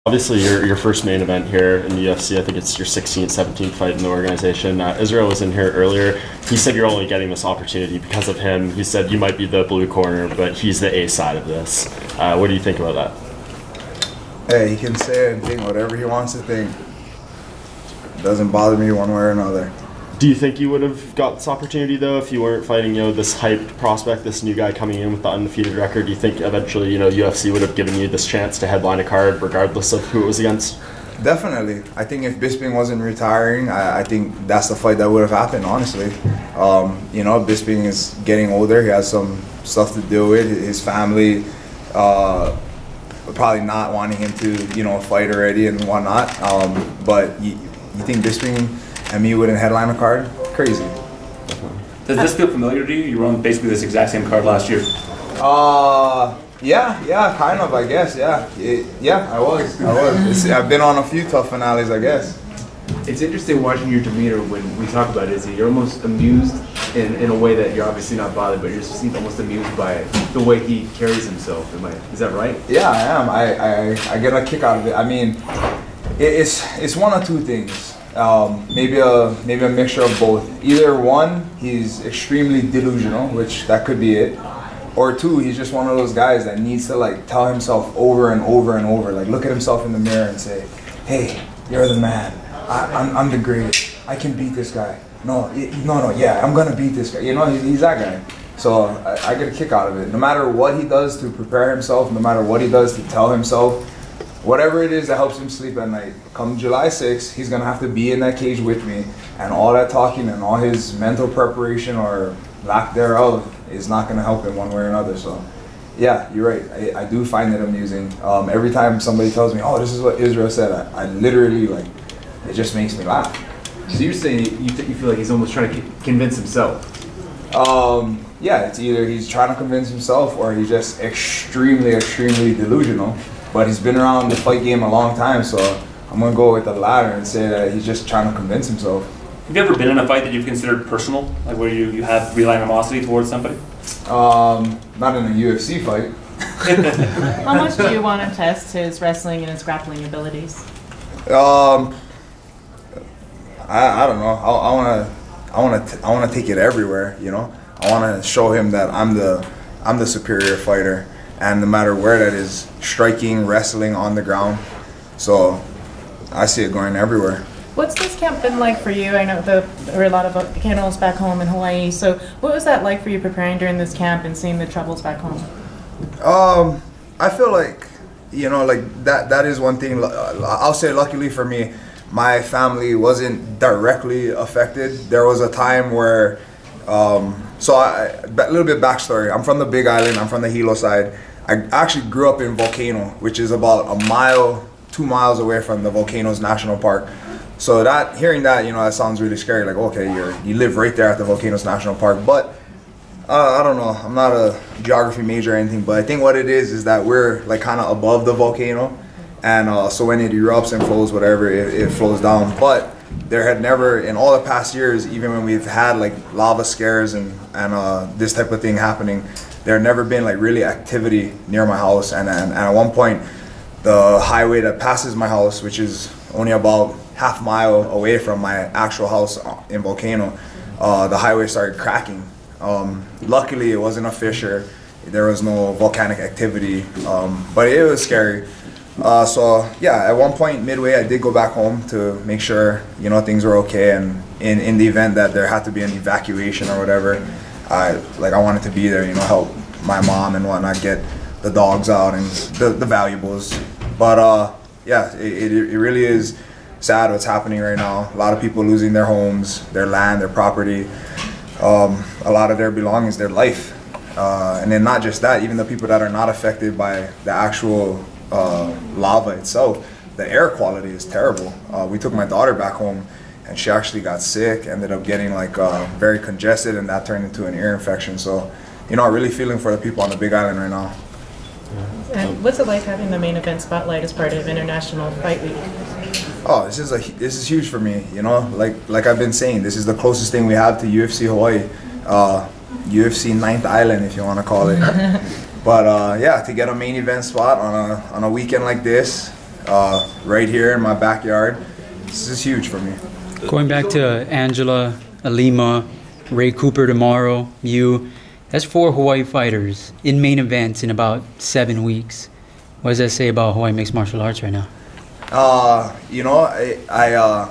Obviously, your first main event here in the UFC, I think it's your 16th, 17th fight in the organization. Israel was in here earlier. He said you're only getting this opportunity because of him. He said you might be the blue corner, but he's the A side of this. What do you think about that? Hey, he can say and think whatever he wants to think. It doesn't bother me one way or another. Do you think you would have got this opportunity, though, if you weren't fighting, this hyped prospect, this new guy coming in with the undefeated record? Do you think eventually, UFC would have given you this chance to headline a card regardless of who it was against? Definitely. I think if Bisping wasn't retiring, I think that's the fight that would have happened, honestly. Bisping is getting older. He has some stuff to deal with. His family probably not wanting him to, fight already and whatnot. But you think Bisping and me wouldn't headline a card? Crazy. Does this feel familiar to you? You were on basically this exact same card last year. Yeah, kind of, I guess, yeah. I was. I've been on a few TUF finales, I guess. It's interesting watching your demeanor when we talk about Izzy. You're almost amused in a way that you're obviously not bothered, but you're just almost amused by the way he carries himself. Is that right? Yeah, I am. I get a kick out of it. I mean, it's one or two things. Maybe a mixture of both. Either one, he's extremely delusional, which that could be it. Or two, he's just one of those guys that needs to tell himself over and over and over, look at himself in the mirror and say, "Hey, you're the man. I'm the greatest. I can beat this guy. No, yeah, I'm gonna beat this guy." He's that guy. So I get a kick out of it. No matter what he does to prepare himself, no matter what he does to tell himself, whatever it is that helps him sleep at night, come July 6th, he's going to have to be in that cage with me, and all that talking and all his mental preparation or lack thereof is not going to help him one way or another. So, yeah, you're right. I do find it amusing. Every time somebody tells me, "Oh, this is what Israel said," I literally, it just makes me laugh. So you're saying you feel like he's almost trying to convince himself? Yeah, it's either he's trying to convince himself or he's just extremely, extremely delusional. But he's been around the fight game a long time, so I'm going to go with the latter and say that he's just trying to convince himself. Have you ever been in a fight that you've considered personal, where you have real animosity towards somebody? Not in a UFC fight. How much do you want to test his wrestling and his grappling abilities? I don't know. I want to take it everywhere. I want to show him that I'm the superior fighter. And no matter where that is, striking, wrestling, on the ground. So I see it going everywhere. What's this camp been like for you? I know there were a lot of volcanoes back home in Hawaii. So what was that like for you preparing during this camp and seeing the troubles back home? I feel like, that is one thing. I'll say luckily for me, my family wasn't directly affected. There was a time where, a little bit backstory. I'm from the Big Island. I'm from the Hilo side. I actually grew up in Volcano, which is about 2 miles away from the Volcanoes National Park. So hearing that, that sounds really scary. Okay, you live right there at the Volcanoes National Park. But I don't know. I'm not a geography major or anything, but I think what it is that we're kind of above the volcano, and so when it erupts and flows, whatever, it flows down. But there had never, in all the past years, even when we've had lava scares and this type of thing happening, there had never been really activity near my house. And at one point, the highway that passes my house, which is only about half mile away from my actual house in Volcano, the highway started cracking. Luckily, it wasn't a fissure. There was no volcanic activity, but it was scary. So yeah, at one point midway, I did go back home to make sure things were okay, and in the event that there had to be an evacuation or whatever, I wanted to be there, help my mom and whatnot, get the dogs out and the valuables. But yeah, it really is sad what's happening right now. A lot of people losing their homes, their land, their property, a lot of their belongings, their life, and then not just that, even the people that are not affected by the actual lava itself, the air quality is terrible. We took my daughter back home, and she actually got sick, ended up getting very congested, and that turned into an ear infection. So, I'm really feeling for the people on the Big Island right now. And what's it like having the main event spotlight as part of International Fight Week? Oh, this is huge for me. Like I've been saying, this is the closest thing we have to UFC Hawaii, UFC 9th Island, if you want to call it. But yeah, to get a main event spot on a weekend like this, right here in my backyard. This is huge for me. Going back to Angela, Alima, Ray Cooper tomorrow, you, that's 4 Hawaii fighters in main events in about 7 weeks. What does that say about Hawaii mixed martial arts right now? You know, I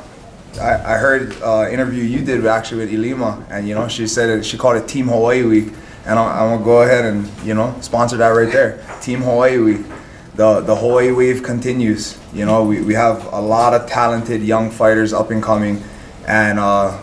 heard interview you did actually with Ilima, and you know, she said she called it Team Hawaii Week, and I'm gonna go ahead and, you know, sponsor that right there. Team Hawaii Week. The Hawaii wave continues. You know, we have a lot of talented young fighters up and coming, and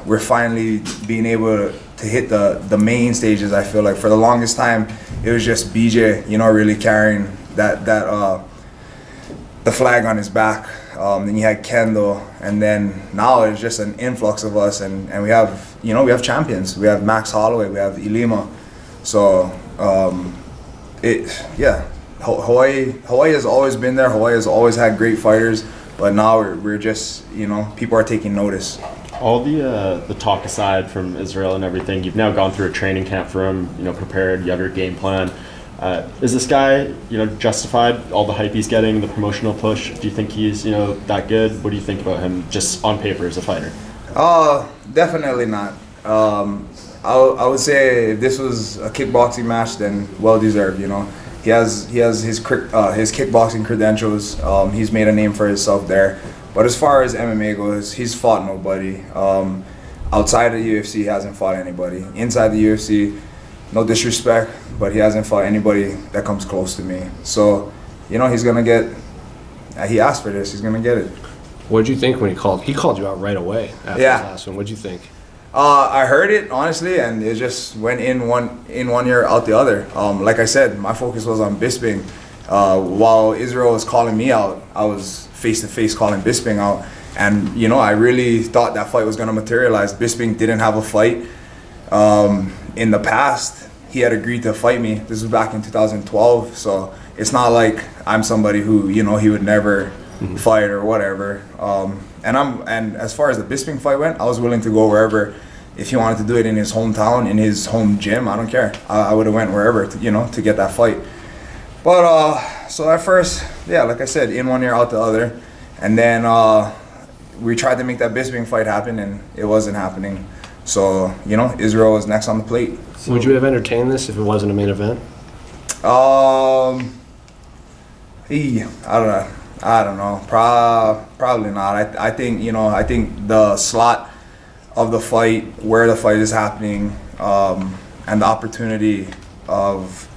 we're finally being able to hit the main stages. I feel like for the longest time it was just BJ, you know, really carrying that the flag on his back. Then you had Kendall, and then now it's just an influx of us, and we have, you know, we have champions. We have Max Holloway, we have Ilima. So Hawaii has always been there. Hawaii has always had great fighters, but now we're just, you know, people are taking notice. All the talk aside from Israel and everything, you've now gone through a training camp for him, you know, prepared, you have your game plan. Is this guy, you know, justified, all the hype he's getting, the promotional push? Do you think he's, you know, that good? What do you think about him just on paper as a fighter? Definitely not. I would say if this was a kickboxing match, then well deserved, you know. He has his kickboxing credentials. He's made a name for himself there. But as far as MMA goes, he's fought nobody. Outside of the UFC, he hasn't fought anybody. Inside the UFC, no disrespect, but he hasn't fought anybody that comes close to me. So, you know, he's gonna get. He asked for this. He's gonna get it. What did you think when he called? He called you out right away after his last one. What did you think? I heard it honestly, and it just went in one ear, out the other. Like I said, my focus was on Bisping. While Israel was calling me out, I was face to face calling Bisping out. And you know, I really thought that fight was going to materialize. Bisping didn't have a fight. In the past, he had agreed to fight me. This was back in 2012, so it's not like I'm somebody who, you know, he would never fight or whatever. And as far as the Bisping fight went, I was willing to go wherever. If he wanted to do it in his hometown, in his home gym, I don't care. I would have went wherever, to, you know, to get that fight. But so at first, yeah, like I said, in one ear, out the other, and then we tried to make that Bisping fight happen, and it wasn't happening. So, you know, Israel was next on the plate. So would you have entertained this if it wasn't a main event? I don't know. Probably not. I think, you know, I think the slot of the fight, where the fight is happening, and the opportunity of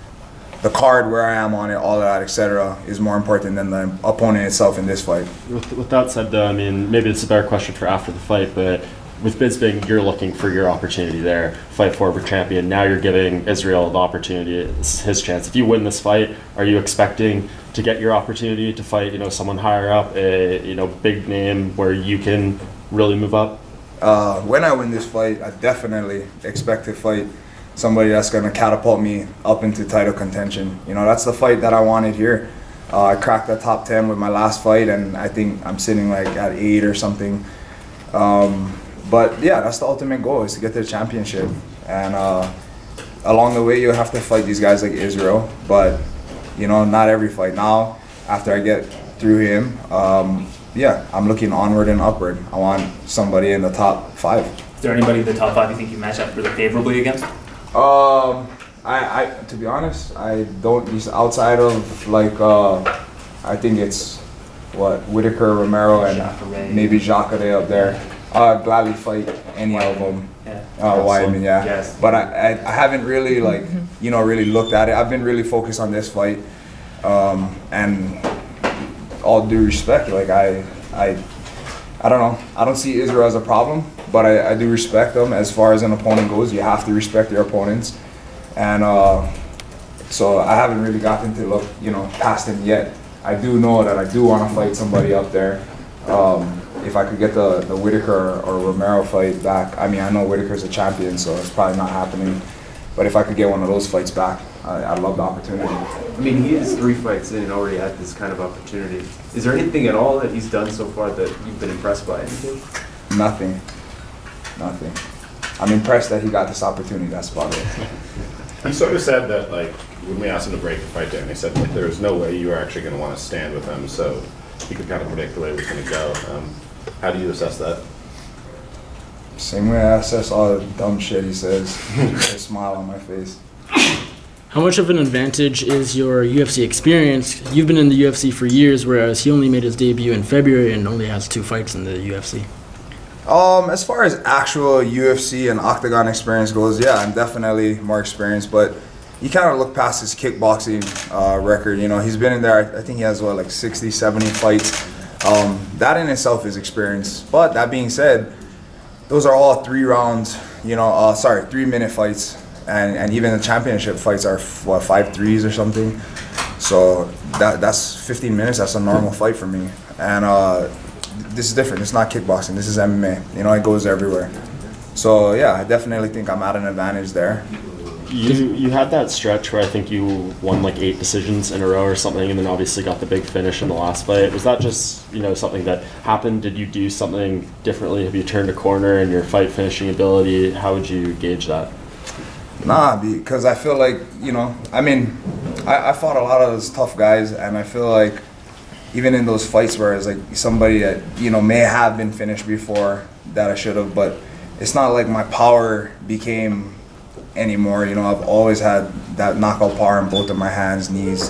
the card where I am on it, all of that, etc., is more important than the opponent itself in this fight. With that said, though, I mean, maybe it's a better question for after the fight, but with Bisping, you're looking for your opportunity there, fight forward champion. Now you're giving Israel the opportunity, it's his chance. If you win this fight, are you expecting to get your opportunity to fight, you know, someone higher up, a, you know, big name where you can really move up? When I win this fight, I definitely expect to fight somebody that's going to catapult me up into title contention. You know, that's the fight that I wanted here. I cracked the top 10 with my last fight, and I think I'm sitting like at 8 or something. But yeah, that's the ultimate goal, is to get to the championship. And along the way, you'll have to fight these guys like Israel. But, you know, not every fight. Now, after I get through him, yeah, I'm looking onward and upward. I want somebody in the top 5. Is there anybody in the top 5 you think you match up really favorably against? I to be honest, I don't. Outside of like, I think it's what, Whitaker, Romero, and maybe Jacare up there. Gladly fight any of them. Wyman, yeah. Yes. But I haven't really, like, you know, really looked at it. I've been really focused on this fight, and all due respect, like I don't know. I don't see Israel as a problem, but I do respect them. As far as an opponent goes, you have to respect your opponents, and so I haven't really gotten to look, you know, past them yet. I do know that I do want to fight somebody up there. If I could get the Whitaker or Romero fight back, I mean, I know Whitaker's a champion, so it's probably not happening. But if I could get one of those fights back, I'd love the opportunity. I mean, he is 3 fights in and already had this kind of opportunity. Is there anything at all that he's done so far that you've been impressed by? Anything? Nothing. I'm impressed that he got this opportunity. That's about it. He sort of said that, like, when we asked him to break the fight down, he said, like, there was no way you were actually going to want to stand with him. So he could kind of predict the way it was going to go. How do you assess that? Same way I assess all the dumb shit he says. A smile on my face. How much of an advantage is your UFC experience? You've been in the UFC for years, whereas he only made his debut in February and only has 2 fights in the UFC. As far as actual UFC and octagon experience goes, yeah, I'm definitely more experienced, but you kind of look past his kickboxing record. You know, he's been in there, I think he has, what, like 60, 70 fights. That in itself is experience. But that being said, those are all 3 rounds, 3-minute fights. And even the championship fights are, what, 5 3s or something. So that's 15 minutes. That's a normal fight for me. And this is different. It's not kickboxing. This is MMA. You know, it goes everywhere. So yeah, I definitely think I'm at an advantage there. You had that stretch where I think you won like 8 decisions in a row or something, and then obviously got the big finish in the last fight. Was that just, you know, something that happened? Did you do something differently? Have you turned a corner in your fight finishing ability? How would you gauge that? Nah, because I feel like, you know, I mean, I fought a lot of those tough guys, and I feel like even in those fights where it's like somebody that, you know, may have been finished before that I should have, but it's not like my power became anymore. You know, I've always had that knockout power in both of my hands, knees,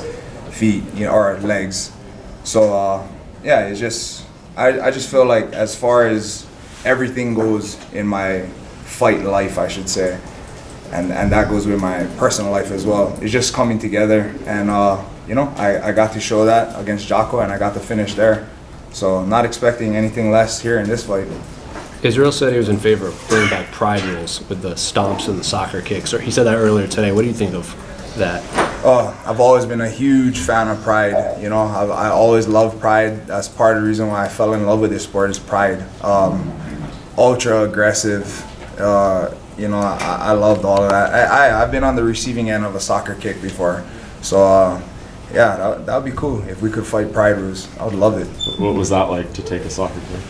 feet, you know, or legs. So yeah, it's just I just feel like as far as everything goes in my fight life, I should say, and that goes with my personal life as well, it's just coming together. And you know, I got to show that against Jocko, and I got to finish there. So not expecting anything less here in this fight. Israel said he was in favor of bringing back pride rules with the stomps and the soccer kicks. He said that earlier today. What do you think of that? I've always been a huge fan of pride. You know, I always loved pride. That's part of the reason why I fell in love with this sport is pride. Ultra aggressive. You know, I loved all of that. I've been on the receiving end of a soccer kick before. So yeah, that would be cool if we could fight pride rules. I would love it. What was that like to take a soccer kick?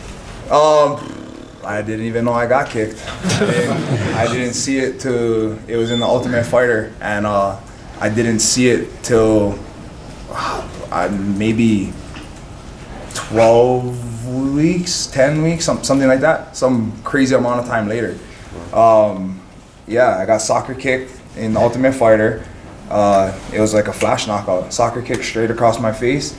I didn't even know I got kicked. I didn't see it till it was in the Ultimate Fighter, and I didn't see it till maybe 12 weeks, 10 weeks, something like that. Some crazy amount of time later. Yeah, I got soccer kicked in the Ultimate Fighter. It was like a flash knockout. Soccer kick straight across my face.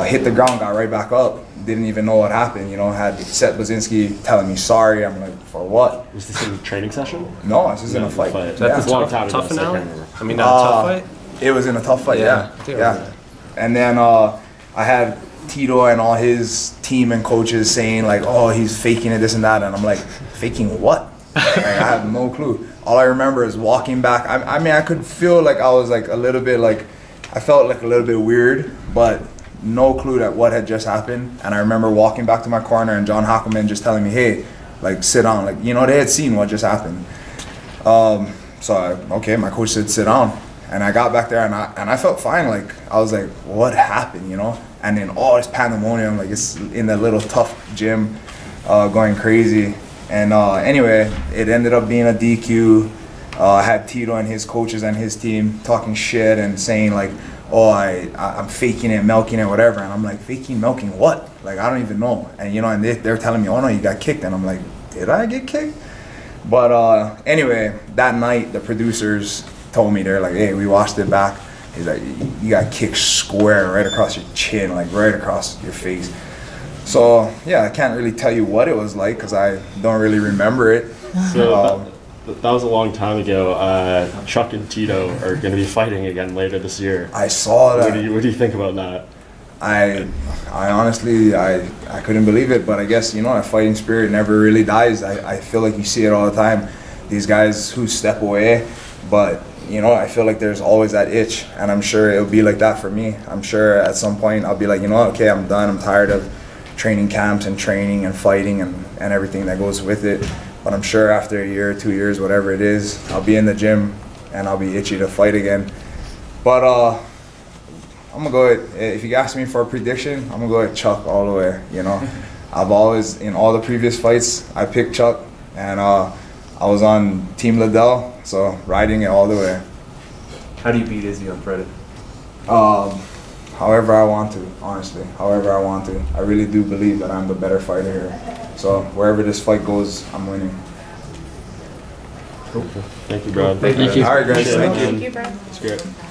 Hit the ground, got right back up. Didn't even know what happened. You know, had Seth Baczynski telling me sorry. I'm like, for what? Was this in a training session? No, this is in a fight. That's a long time ago. Tough finale? I mean, not a tough fight? It was in a tough fight, yeah. Yeah. And then I had Tito and all his team and coaches saying like, oh, he's faking it, this and that. And I'm like, faking what? Like, I have no clue. All I remember is walking back. I mean, I could feel like I was like a little bit like, I felt like a little bit weird, but no clue that what had just happened. And I remember walking back to my corner and John Hockelman just telling me, hey, like sit down. Like, you know, they had seen what just happened. Okay, my coach said sit down. And I got back there and I felt fine. Like, I was like, what happened, you know? And then all this pandemonium, like it's in that little tough gym, going crazy. And anyway, it ended up being a DQ. I had Tito and his coaches and his team talking shit and saying like, oh, I'm faking it, milking it, whatever. And I'm like, faking, milking what? Like, I don't even know. And you know, and they're telling me, oh no, you got kicked. And I'm like, did I get kicked? But anyway, that night, the producers told me, they're like, hey, we watched it back. He's like, you got kicked square right across your chin, like right across your face. So yeah, I can't really tell you what it was like because I don't really remember it. So that was a long time ago. Chuck and Tito are going to be fighting again later this year. I saw that. What do you think about that? I honestly, I couldn't believe it, but I guess, you know, that fighting spirit never really dies. I feel like you see it all the time. These guys who step away, but, you know, I feel like there's always that itch, and I'm sure it'll be like that for me. I'm sure at some point I'll be like, you know what, okay, I'm done. I'm tired of training camps and training and fighting and everything that goes with it. But I'm sure after a year, 2 years, whatever it is, I'll be in the gym and I'll be itchy to fight again. But I'm gonna go with, if you ask me for a prediction, I'm gonna go with Chuck all the way. You know, I've always, in all the previous fights, I picked Chuck, and I was on Team Liddell, so riding it all the way. How do you beat Izzy on Friday? however I want to, honestly. However I want to. I really do believe that I'm the better fighter here. So wherever this fight goes, I'm winning. Thank you, Brad. Thank you. All right, guys. Appreciate it, Thank man. you. Thank you, Brad. It's great.